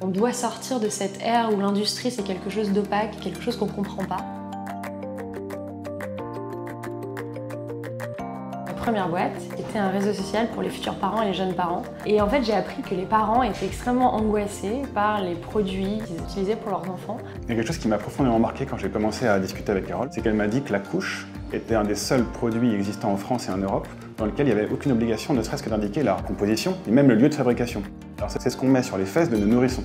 On doit sortir de cette ère où l'industrie c'est quelque chose d'opaque, quelque chose qu'on ne comprend pas. Ma première boîte était un réseau social pour les futurs parents et les jeunes parents. Et en fait, j'ai appris que les parents étaient extrêmement angoissés par les produits qu'ils utilisaient pour leurs enfants. Il y a quelque chose qui m'a profondément marqué quand j'ai commencé à discuter avec Carole, c'est qu'elle m'a dit que la couche était un des seuls produits existants en France et en Europe dans lequel il n'y avait aucune obligation, ne serait-ce que d'indiquer la composition et même le lieu de fabrication. Alors c'est ce qu'on met sur les fesses de nos nourrissons.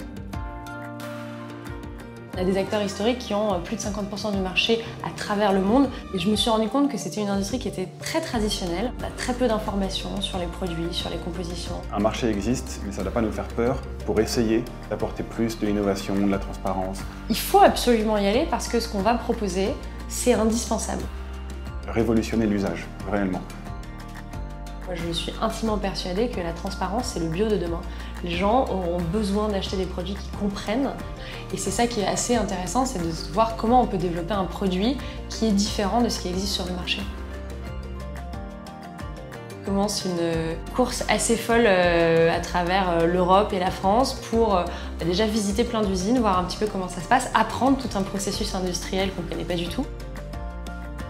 Il y a des acteurs historiques qui ont plus de 50% du marché à travers le monde et je me suis rendu compte que c'était une industrie qui était très traditionnelle. On a très peu d'informations sur les produits, sur les compositions. Un marché existe, mais ça ne doit pas nous faire peur pour essayer d'apporter plus de l'innovation, de la transparence. Il faut absolument y aller parce que ce qu'on va proposer, c'est indispensable. Révolutionner l'usage, réellement. Moi, je suis intimement persuadée que la transparence, c'est le bio de demain. Les gens auront besoin d'acheter des produits qu'ils comprennent. Et c'est ça qui est assez intéressant, c'est de voir comment on peut développer un produit qui est différent de ce qui existe sur le marché. On commence une course assez folle à travers l'Europe et la France pour déjà visiter plein d'usines, voir un petit peu comment ça se passe, apprendre tout un processus industriel qu'on ne connaît pas du tout.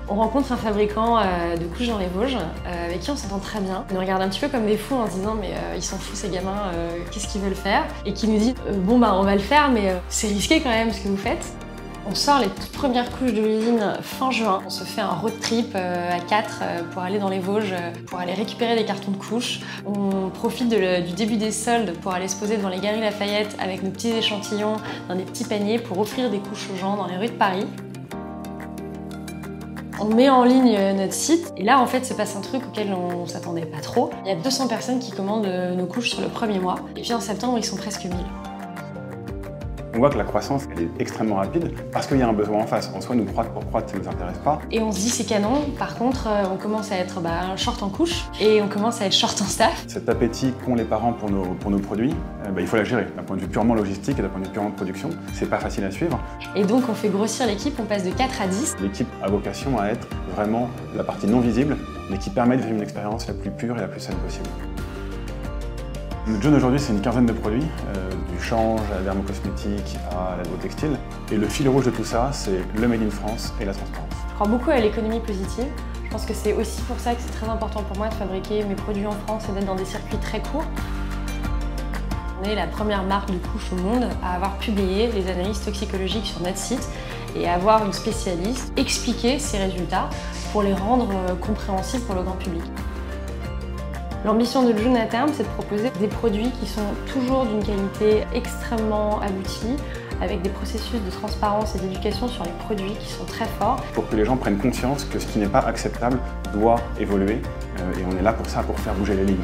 On rencontre un fabricant de couches dans les Vosges avec qui on s'entend très bien. Il nous regarde un petit peu comme des fous en se disant mais ils sont fous ces gamins, qu'est-ce qu'ils veulent faire? Et qui nous dit bon bah on va le faire mais c'est risqué quand même ce que vous faites. On sort les toutes premières couches de l'usine fin juin. On se fait un road trip à 4 pour aller dans les Vosges, pour aller récupérer des cartons de couches. On profite du début des soldes pour aller se poser devant les Galeries Lafayette avec nos petits échantillons dans des petits paniers pour offrir des couches aux gens dans les rues de Paris. On met en ligne notre site et là en fait se passe un truc auquel on s'attendait pas trop. Il y a 200 personnes qui commandent nos couches sur le premier mois et puis en septembre ils sont presque 1000. On voit que la croissance elle est extrêmement rapide parce qu'il y a un besoin en face. En soi, nous croître pour croître, ça ne nous intéresse pas. Et on se dit c'est canon, par contre on commence à être short en couches et on commence à être short en staff. Cet appétit qu'ont les parents pour nos produits, il faut la gérer d'un point de vue purement logistique et d'un point de vue purement production. C'est pas facile à suivre. Et donc on fait grossir l'équipe, on passe de 4 à 10. L'équipe a vocation à être vraiment la partie non visible, mais qui permet de vivre une expérience la plus pure et la plus saine possible. Notre jeune aujourd'hui, c'est une quinzaine de produits, du change à la dermocosmétique à l'agro-textile. Et le fil rouge de tout ça, c'est le Made in France et la transparence. Je crois beaucoup à l'économie positive. Je pense que c'est aussi pour ça que c'est très important pour moi de fabriquer mes produits en France et d'être dans des circuits très courts. On est la première marque de couches au monde à avoir publié les analyses toxicologiques sur notre site et à avoir une spécialiste expliquer ces résultats pour les rendre compréhensibles pour le grand public. L'ambition de June à terme, c'est de proposer des produits qui sont toujours d'une qualité extrêmement aboutie, avec des processus de transparence et d'éducation sur les produits qui sont très forts. Pour que les gens prennent conscience que ce qui n'est pas acceptable doit évoluer, et on est là pour ça, pour faire bouger les lignes.